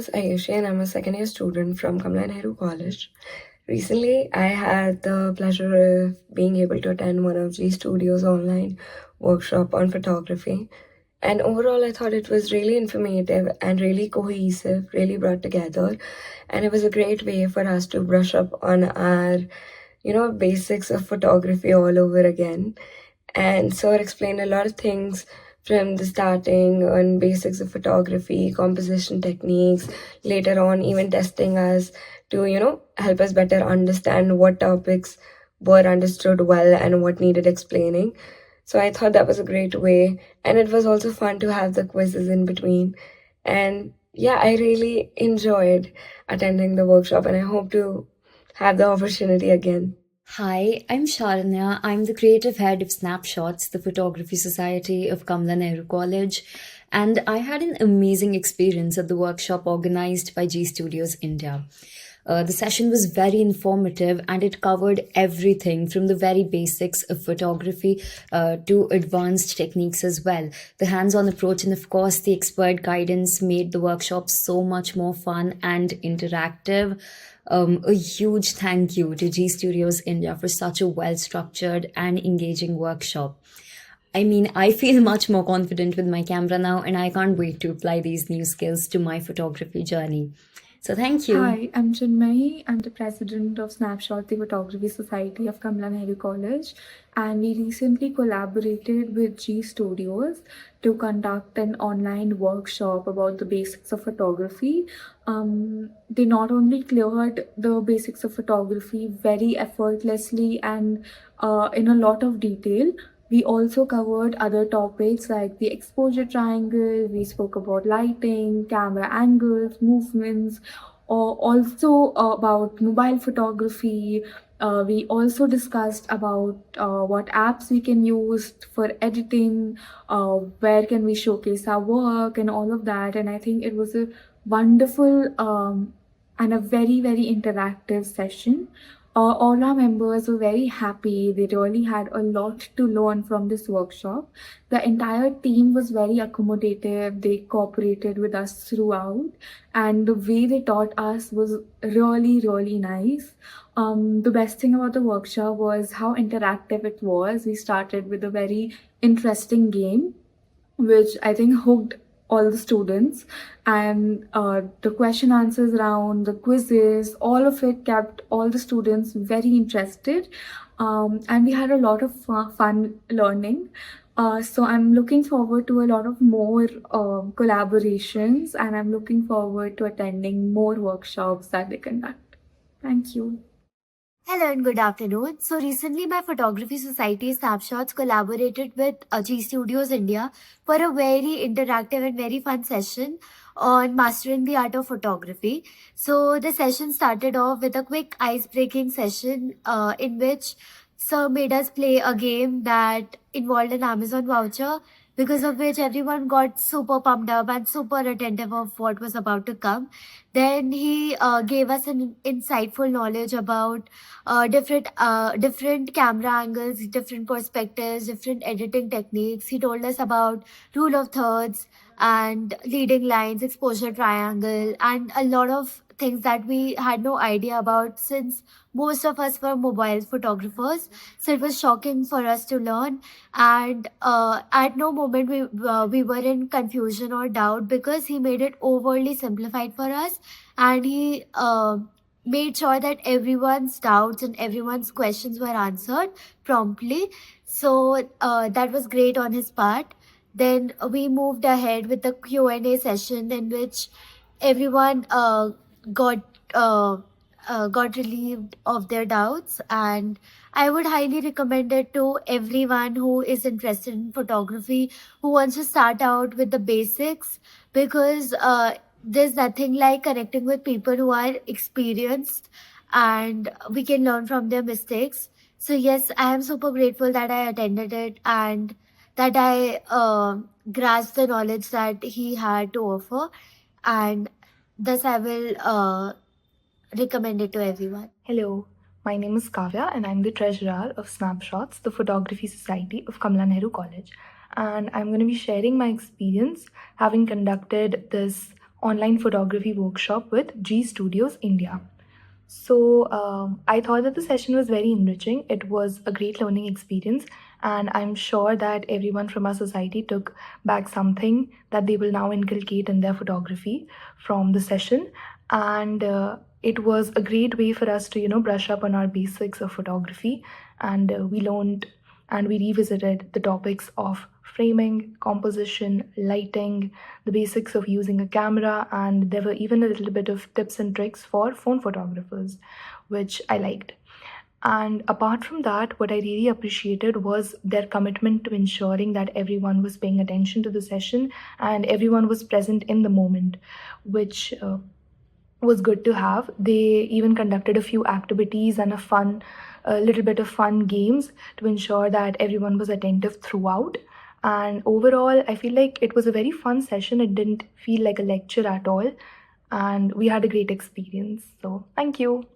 is Ayushi and I'm a second year student from Kamala Nehru College. Recently, I had the pleasure of being able to attend one of GStudios online workshop on photography. And overall, I thought it was really informative and really cohesive, really brought together. And it was a great way for us to brush up on our, basics of photography all over again. And Sir explained a lot of things from the starting on basics of photography, composition techniques, later on even testing us to, help us better understand what topics were understood well and what needed explaining. So I thought that was a great way. And it was also fun to have the quizzes in between. And yeah, I really enjoyed attending the workshop and I hope to have the opportunity again. Hi, I'm Sharanya. I'm the creative head of Snapshots, the Photography Society of Kamala Nehru College, and I had an amazing experience at the workshop organized by GStudios India. The session was very informative and it covered everything from the very basics of photography to advanced techniques as well. The hands on approach and, of course, the expert guidance made the workshop so much more fun and interactive. A huge thank you to GStudios India for such a well structured and engaging workshop. I mean, I feel much more confident with my camera now, and I can't wait to apply these new skills to my photography journey. So, thank you. Hi, I'm Chinmay. I'm the president of Snapshot, the Photography Society of Kamala Nehru College, and we recently collaborated with GStudios to conduct an online workshop about the basics of photography. They not only cleared the basics of photography very effortlessly and in a lot of detail. We also covered other topics like the exposure triangle, we spoke about lighting, camera angles, movements, or also about mobile photography. We also discussed about what apps we can use for editing, where can we showcase our work and all of that. And I think it was a wonderful and a very, very interactive session. All our members were very happy. They really had a lot to learn from this workshop. The entire team was very accommodative. They cooperated with us throughout, and the way they taught us was really, really nice. The best thing about the workshop was how interactive it was. We started with a very interesting game, which I think hooked all the students, and the question answers round, the quizzes, all of it kept all the students very interested, and we had a lot of fun learning. So I'm looking forward to a lot of more collaborations, and I'm looking forward to attending more workshops that they conduct. Thank you. Hello and good afternoon. So recently my photography society Snapshots collaborated with GStudios India for a very interactive and very fun session on mastering the art of photography. So the session started off with a quick ice-breaking session in which Sir made us play a game that involved an Amazon voucher, because of which everyone got super pumped up and super attentive of what was about to come. Then he gave us an insightful knowledge about different camera angles, different perspectives, different editing techniques. He told us about rule of thirds and leading lines, exposure triangle, and a lot of things that we had no idea about, since most of us were mobile photographers. So it was shocking for us to learn, and at no moment we were in confusion or doubt, because he made it overly simplified for us, and he made sure that everyone's doubts and everyone's questions were answered promptly. So that was great on his part. Then we moved ahead with the Q&A session, in which everyone got got relieved of their doubts, and I would highly recommend it to everyone who is interested in photography, who wants to start out with the basics, because there's nothing like connecting with people who are experienced, and we can learn from their mistakes. So yes, I am super grateful that I attended it and that I grasped the knowledge that he had to offer, and thus I will recommend it to everyone. Hello, my name is Kavya and I'm the treasurer of Snapshots, the Photography Society of Kamala Nehru College. And I'm going to be sharing my experience having conducted this online photography workshop with GStudios India. So I thought that the session was very enriching. It was a great learning experience, and I'm sure that everyone from our society took back something that they will now inculcate in their photography from the session. And it was a great way for us to, brush up on our basics of photography, and we learned and we revisited the topics of framing, composition, lighting, the basics of using a camera, and there were even a little bit of tips and tricks for phone photographers, which I liked. And apart from that, what I really appreciated was their commitment to ensuring that everyone was paying attention to the session and everyone was present in the moment, which was good to have. They even conducted a few activities and a little bit of fun games to ensure that everyone was attentive throughout. And overall, I feel like it was a very fun session. It didn't feel like a lecture at all. And we had a great experience. So, thank you.